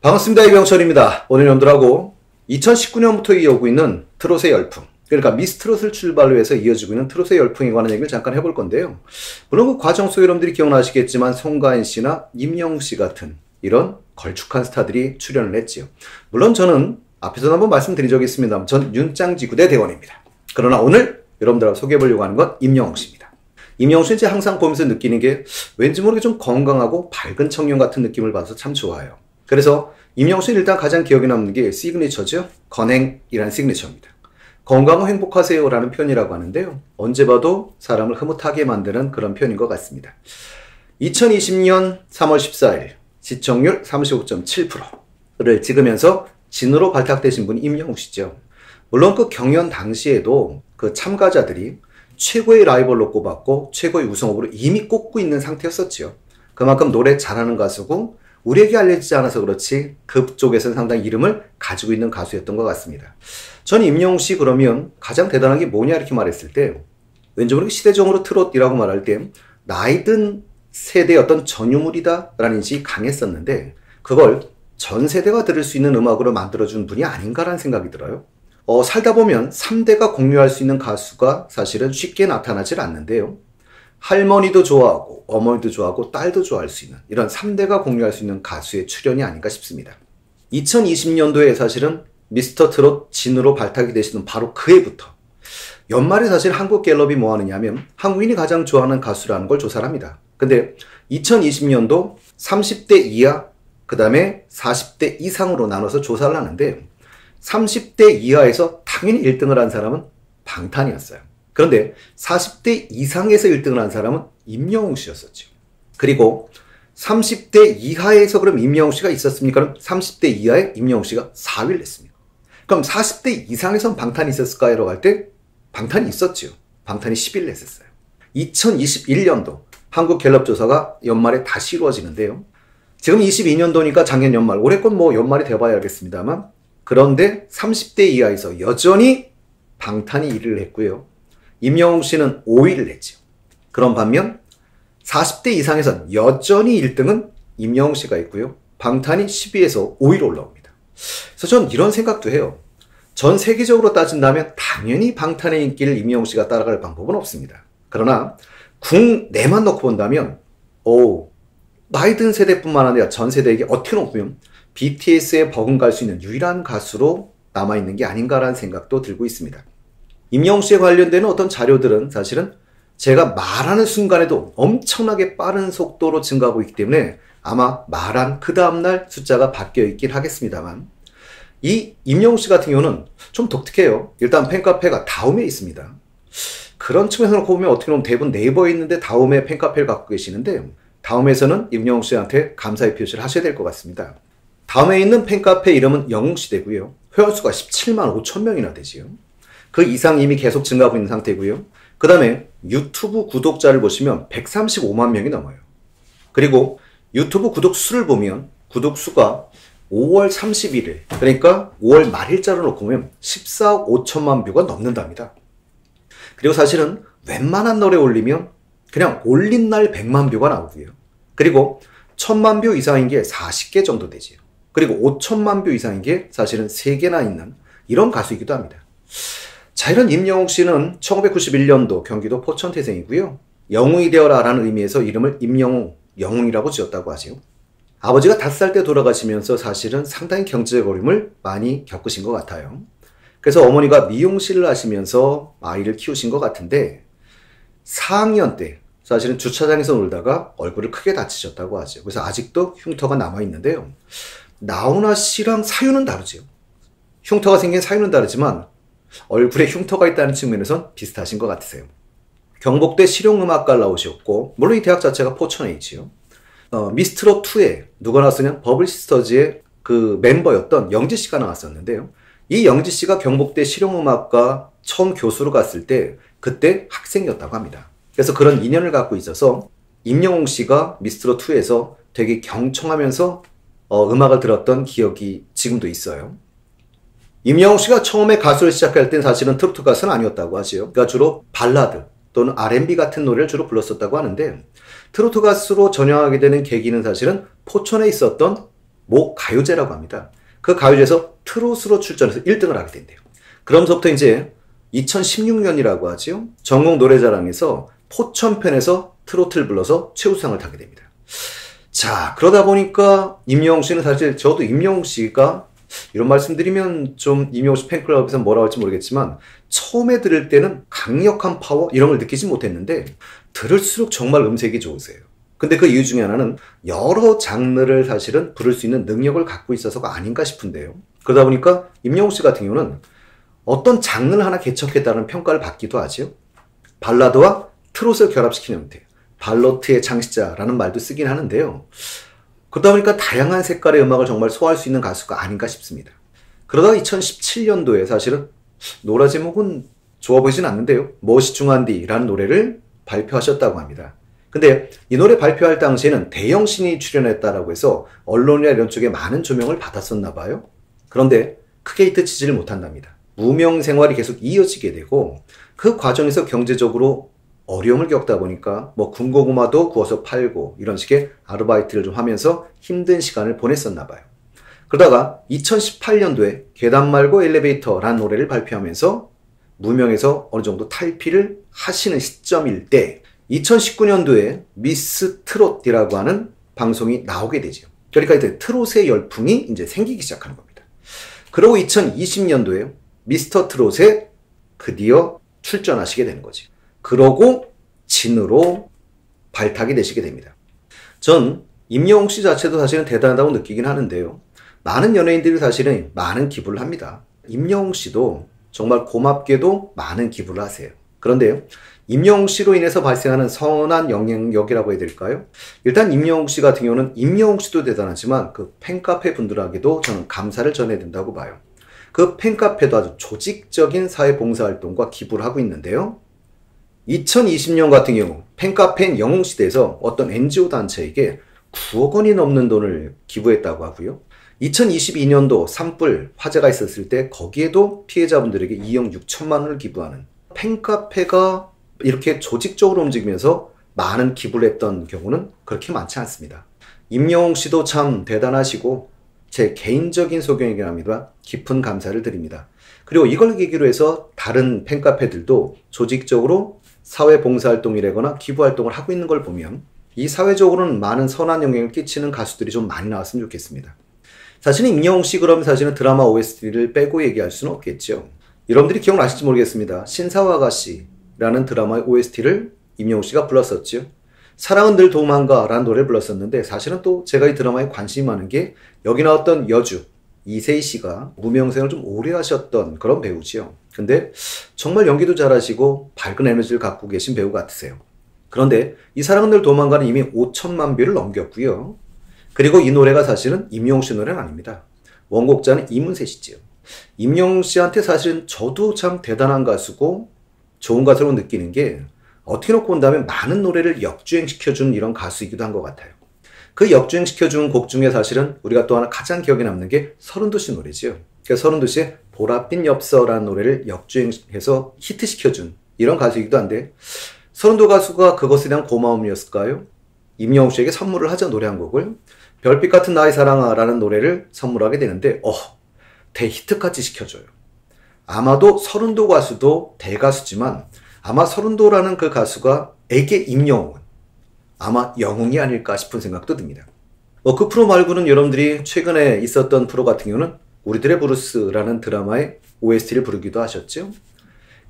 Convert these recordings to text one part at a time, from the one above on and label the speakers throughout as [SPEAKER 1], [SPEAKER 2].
[SPEAKER 1] 반갑습니다. 이병철입니다. 오늘 여러분들하고 2019년부터 이어오고 있는 트롯의 열풍, 그러니까 미스트롯을 출발로 해서 이어지고 있는 트롯의 열풍에 관한 얘기를 잠깐 해볼 건데요. 물론 그 과정 속에 여러분들이 기억나시겠지만 송가인 씨나 임영웅 씨 같은 이런 걸쭉한 스타들이 출연을 했지요. 물론 저는 앞에서도 한번 말씀드린 적이 있습니다. 전 윤짱지구대 대원입니다. 그러나 오늘 여러분들하고 소개해보려고 하는 건 임영웅 씨입니다. 임영웅 씨는 제가 항상 보면서 느끼는 게 왠지 모르게 좀 건강하고 밝은 청년 같은 느낌을 받아서 참 좋아요. 그래서 임영웅 씨는 일단 가장 기억에 남는 게 시그니처죠. 건행이라는 시그니처입니다. 건강하고 행복하세요라는 표현이라고 하는데요. 언제 봐도 사람을 흐뭇하게 만드는 그런 표현인 것 같습니다. 2020년 3월 14일 시청률 35.7%를 찍으면서 진으로 발탁되신 분이 임영웅 씨죠. 물론 그 경연 당시에도 그 참가자들이 최고의 라이벌로 꼽았고 최고의 우승후보로 이미 꼽고 있는 상태였었지요. 그만큼 노래 잘하는 가수고 우리에게 알려지지 않아서 그렇지 그쪽에서는 상당히 이름을 가지고 있는 가수였던 것 같습니다. 전 임영웅 씨 그러면 가장 대단한 게 뭐냐 이렇게 말했을 때 왠지 모르게 시대적으로 트롯이라고 말할 때 나이든 세대의 어떤 전유물이다 라는 인식이 강했었는데 그걸 전 세대가 들을 수 있는 음악으로 만들어준 분이 아닌가라는 생각이 들어요. 살다 보면 3대가 공유할 수 있는 가수가 사실은 쉽게 나타나질 않는데요. 할머니도 좋아하고 어머니도 좋아하고 딸도 좋아할 수 있는 이런 3대가 공유할 수 있는 가수의 출연이 아닌가 싶습니다. 2020년도에 사실은 미스터 트롯 진으로 발탁이 되시던 바로 그 해부터 연말에 사실 한국갤럽이 뭐 하느냐면 한국인이 가장 좋아하는 가수라는 걸 조사를 합니다. 근데 2020년도 30대 이하 그 다음에 40대 이상으로 나눠서 조사를 하는데 30대 이하에서 당연히 1등을 한 사람은 방탄이었어요. 그런데 40대 이상에서 1등을 한 사람은 임영웅 씨였었죠. 그리고 30대 이하에서 그럼 임영웅 씨가 있었습니까? 그럼 30대 이하에 임영웅 씨가 4위를 했습니다. 그럼 40대 이상에선 방탄이 있었을까요? 라고 할 때 방탄이 있었죠. 방탄이 10위를 했었어요. 2021년도 한국갤럽 조사가 연말에 다시 이루어지는데요. 지금 22년도니까 작년 연말, 올해 건 뭐 연말이 돼봐야 알겠습니다만 그런데 30대 이하에서 여전히 방탄이 1위를 했고요. 임영웅 씨는 5위를 했죠. 그런 반면 40대 이상에선 여전히 1등은 임영웅 씨가 있고요. 방탄이 10위에서 5위로 올라옵니다. 그래서 전 이런 생각도 해요. 전 세계적으로 따진다면 당연히 방탄의 인기를 임영웅 씨가 따라갈 방법은 없습니다. 그러나 국내만 놓고 본다면 나이 든 세대뿐만 아니라 전 세대에게 어떻게 보면 BTS에 버금갈 수 있는 유일한 가수로 남아있는 게 아닌가라는 생각도 들고 있습니다. 임영웅 씨에 관련되는 어떤 자료들은 사실은 제가 말하는 순간에도 엄청나게 빠른 속도로 증가하고 있기 때문에 아마 말한 그 다음날 숫자가 바뀌어 있긴 하겠습니다만 이 임영웅 씨 같은 경우는 좀 독특해요. 일단 팬카페가 다음에 있습니다. 그런 측면에서 보면 어떻게 보면 대부분 네이버에 있는데 다음에 팬카페를 갖고 계시는데 다음에서는 임영웅 씨한테 감사의 표시를 하셔야 될 것 같습니다. 다음에 있는 팬카페 이름은 영웅시대고요. 회원수가 17만 5천 명이나 되지요. 그 이상 이미 계속 증가하고 있는 상태고요. 그 다음에 유튜브 구독자를 보시면 135만 명이 넘어요. 그리고 유튜브 구독수를 보면 구독수가 5월 31일 그러니까 5월 말일자로 놓고 보면 14억 5천만 뷰가 넘는답니다. 그리고 사실은 웬만한 노래 올리면 그냥 올린 날 100만 뷰가 나오고요. 그리고 1000만 뷰 이상인 게 40개 정도 되지요. 그리고 5천만 뷰 이상인 게 사실은 3개나 있는 이런 가수이기도 합니다. 자, 이런 임영웅 씨는 1991년도 경기도 포천 태생이고요. 영웅이 되어라 라는 의미에서 이름을 임영웅, 영웅이라고 지었다고 하죠. 아버지가 5살 때 돌아가시면서 사실은 상당히 경제적 어려움을 많이 겪으신 것 같아요. 그래서 어머니가 미용실을 하시면서 아이를 키우신 것 같은데 4학년 때 사실은 주차장에서 놀다가 얼굴을 크게 다치셨다고 하죠. 그래서 아직도 흉터가 남아있는데요. 나훈아 씨랑 사유는 다르죠. 흉터가 생긴 사유는 다르지만 얼굴에 흉터가 있다는 측면에선 비슷하신 것 같으세요. 경복대 실용음악과를 나오셨고 물론 이 대학 자체가 포천에 있지요. 미스트롯2에 누가 나왔으면 버블시스터즈의 그 멤버였던 영지씨가 나왔었는데요. 이 영지씨가 경복대 실용음악과 처음 교수로 갔을 때 그때 학생이었다고 합니다. 그래서 그런 인연을 갖고 있어서 임영웅 씨가 미스트롯2에서 되게 경청하면서 음악을 들었던 기억이 지금도 있어요. 임영웅 씨가 처음에 가수를 시작할 땐 사실은 트로트 가수는 아니었다고 하지요. 그러니까 주로 발라드 또는 R&B 같은 노래를 주로 불렀었다고 하는데 트로트 가수로 전향하게 되는 계기는 사실은 포천에 있었던 모 가요제라고 합니다. 그 가요제에서 트롯으로 출전해서 1등을 하게 된대요. 그러면서부터 이제 2016년이라고 하죠. 전국 노래자랑에서 포천편에서 트로트를 불러서 최우수상을 타게 됩니다. 자, 그러다 보니까 임영웅 씨는 사실 저도 임영웅 씨가 이런 말씀드리면 좀 임영웅 씨 팬클럽에서 뭐라고 할지 모르겠지만 처음에 들을 때는 강력한 파워 이런 걸 느끼지 못했는데 들을수록 정말 음색이 좋으세요. 근데 그 이유 중에 하나는 여러 장르를 사실은 부를 수 있는 능력을 갖고 있어서가 아닌가 싶은데요. 그러다 보니까 임영웅 씨 같은 경우는 어떤 장르를 하나 개척했다는 평가를 받기도 하죠. 발라드와 트롯을 결합시키는 형태. 발로트의 창시자라는 말도 쓰긴 하는데요. 그러다 보니까 다양한 색깔의 음악을 정말 소화할 수 있는 가수가 아닌가 싶습니다. 그러다가 2017년도에 사실은 노래 제목은 좋아 보이진 않는데요. 멋이 중한디라는 노래를 발표하셨다고 합니다. 근데 이 노래 발표할 당시에는 대형 신이 출연했다라고 해서 언론이나 이런 쪽에 많은 조명을 받았었나 봐요. 그런데 크게 히트치지를 못한답니다. 무명 생활이 계속 이어지게 되고 그 과정에서 경제적으로 어려움을 겪다 보니까 뭐 군고구마도 구워서 팔고 이런 식의 아르바이트를 좀 하면서 힘든 시간을 보냈었나 봐요. 그러다가 2018년도에 계단 말고 엘리베이터라는 노래를 발표하면서 무명에서 어느 정도 탈피를 하시는 시점일 때 2019년도에 미스 트롯이라고 하는 방송이 나오게 되죠. 그러니까 이제 트롯의 열풍이 이제 생기기 시작하는 겁니다. 그리고 2020년도에 미스터 트롯에 드디어 출전하시게 되는 거죠. 그러고 진으로 발탁이 되시게 됩니다. 전 임영웅 씨 자체도 사실은 대단하다고 느끼긴 하는데요. 많은 연예인들이 사실은 많은 기부를 합니다. 임영웅 씨도 정말 고맙게도 많은 기부를 하세요. 그런데요, 임영웅 씨로 인해서 발생하는 선한 영향력이라고 해야 될까요? 일단 임영웅 씨 같은 경우는 임영웅 씨도 대단하지만 그 팬카페 분들에게도 저는 감사를 전해야 된다고 봐요. 그 팬카페도 아주 조직적인 사회봉사활동과 기부를 하고 있는데요. 2020년 같은 경우 팬카페인 영웅시대에서 어떤 NGO 단체에게 9억 원이 넘는 돈을 기부했다고 하고요. 2022년도 산불 화재가 있었을 때 거기에도 피해자분들에게 2억 6천만 원을 기부하는 팬카페가 이렇게 조직적으로 움직이면서 많은 기부를 했던 경우는 그렇게 많지 않습니다. 임영웅 씨도 참 대단하시고 제 개인적인 소견이긴 합니다. 깊은 감사를 드립니다. 그리고 이걸 계기로 해서 다른 팬카페들도 조직적으로 사회봉사활동이라거나 기부활동을 하고 있는 걸 보면 이 사회적으로는 많은 선한 영향을 끼치는 가수들이 좀 많이 나왔으면 좋겠습니다. 사실은 임영웅 씨 그러면 사실은 드라마 OST를 빼고 얘기할 수는 없겠죠. 여러분들이 기억나실지 모르겠습니다. 신사와가씨라는 드라마의 OST를 임영웅 씨가 불렀었죠. 사랑은 늘 도망가 라는 노래를 불렀었는데 사실은 또 제가 이 드라마에 관심이 많은 게 여기 나왔던 여주 이세희 씨가 무명생을 좀 오래 하셨던 그런 배우지요. 근데 정말 연기도 잘하시고 밝은 에너지를 갖고 계신 배우 같으세요. 그런데 이 사랑은 늘 도망가는 이미 5천만 뷰를 넘겼고요. 그리고 이 노래가 사실은 임영웅 씨 노래는 아닙니다. 원곡자는 이문세 씨지요. 임영웅 씨한테 사실은 저도 참 대단한 가수고 좋은 가수로 느끼는 게 어떻게 놓고 본다면 많은 노래를 역주행시켜준 이런 가수이기도 한 것 같아요. 그 역주행시켜준 곡 중에 사실은 우리가 또 하나 가장 기억에 남는 게 서른도씨 노래지요. 그러니까 서른도씨의 보랏빛 엽서라는 노래를 역주행해서 히트시켜준 이런 가수이기도 한데 서른도 가수가 그것에 대한 고마움이었을까요? 임영웅 씨에게 선물을 하자 노래 한 곡을 별빛 같은 나의 사랑아 라는 노래를 선물하게 되는데 대히트까지 시켜줘요. 아마도 서른도 가수도 대가수지만 아마 서른도라는 그 가수가 에게 임영웅은 아마 영웅이 아닐까 싶은 생각도 듭니다. 그 프로 말고는 여러분들이 최근에 있었던 프로 같은 경우는 우리들의 브루스라는 드라마의 OST를 부르기도 하셨죠.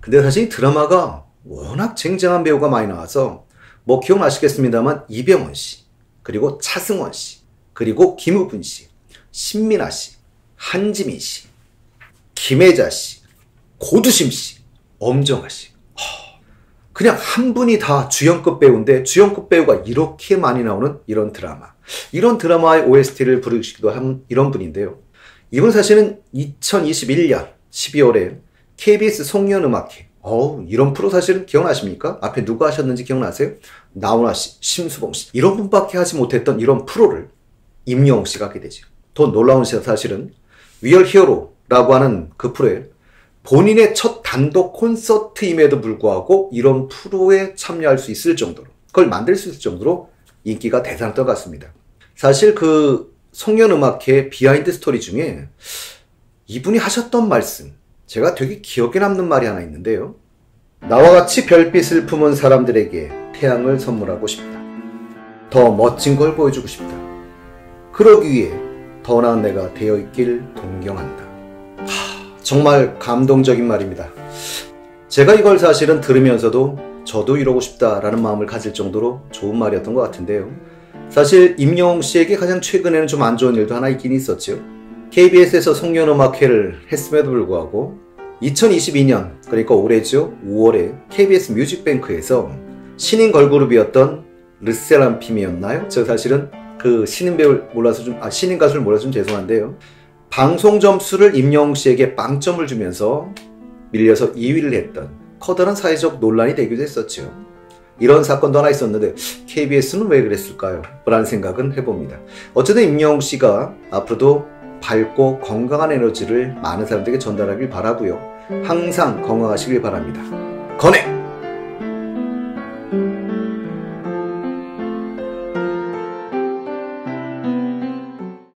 [SPEAKER 1] 근데 사실 이 드라마가 워낙 쟁쟁한 배우가 많이 나와서 뭐 기억나시겠습니다만 이병헌 씨, 그리고 차승원 씨, 그리고 김우분 씨, 신민아 씨, 한지민 씨, 김혜자 씨, 고두심 씨, 엄정화 씨. 그냥 한 분이 다 주연급 배우인데 주연급 배우가 이렇게 많이 나오는 이런 드라마. 이런 드라마의 OST를 부르시기도 한 이런 분인데요. 이분 사실은 2021년 12월에 KBS 송년음악회. 이런 프로 사실은 기억나십니까? 앞에 누가 하셨는지 기억나세요? 나훈아 씨, 심수봉 씨. 이런 분밖에 하지 못했던 이런 프로를 임영웅 씨가 하게 되죠. 더 놀라운 사실은 위얼 히어로라고 하는 그 프로에 본인의 첫 단독 콘서트임에도 불구하고 이런 프로에 참여할 수 있을 정도로 그걸 만들 수 있을 정도로 인기가 대단했던 것 같습니다. 사실 그 송년음악회 비하인드 스토리 중에 이분이 하셨던 말씀, 제가 되게 기억에 남는 말이 하나 있는데요. 나와 같이 별빛을 품은 사람들에게 태양을 선물하고 싶다. 더 멋진 걸 보여주고 싶다. 그러기 위해 더 나은 내가 되어 있길 동경한다. 정말 감동적인 말입니다. 제가 이걸 사실은 들으면서도 저도 이러고 싶다라는 마음을 가질 정도로 좋은 말이었던 것 같은데요. 사실 임영웅 씨에게 가장 최근에는 좀 안 좋은 일도 하나 있긴 있었죠. KBS에서 송년음악회를 했음에도 불구하고 2022년, 그러니까 올해죠, 5월에 KBS 뮤직뱅크에서 신인 걸그룹이었던 르세람핌이었나요? 저 사실은 그 신인 배우를 몰라서 신인 가수를 몰라서 좀 죄송한데요. 방송 점수를 임영웅 씨에게 빵점을 주면서 밀려서 2위를 했던 커다란 사회적 논란이 되기도 했었죠. 이런 사건도 하나 있었는데 KBS는 왜 그랬을까요? 라는 생각은 해봅니다. 어쨌든 임영웅 씨가 앞으로도 밝고 건강한 에너지를 많은 사람들에게 전달하길 바라고요. 항상 건강하시길 바랍니다. 건행!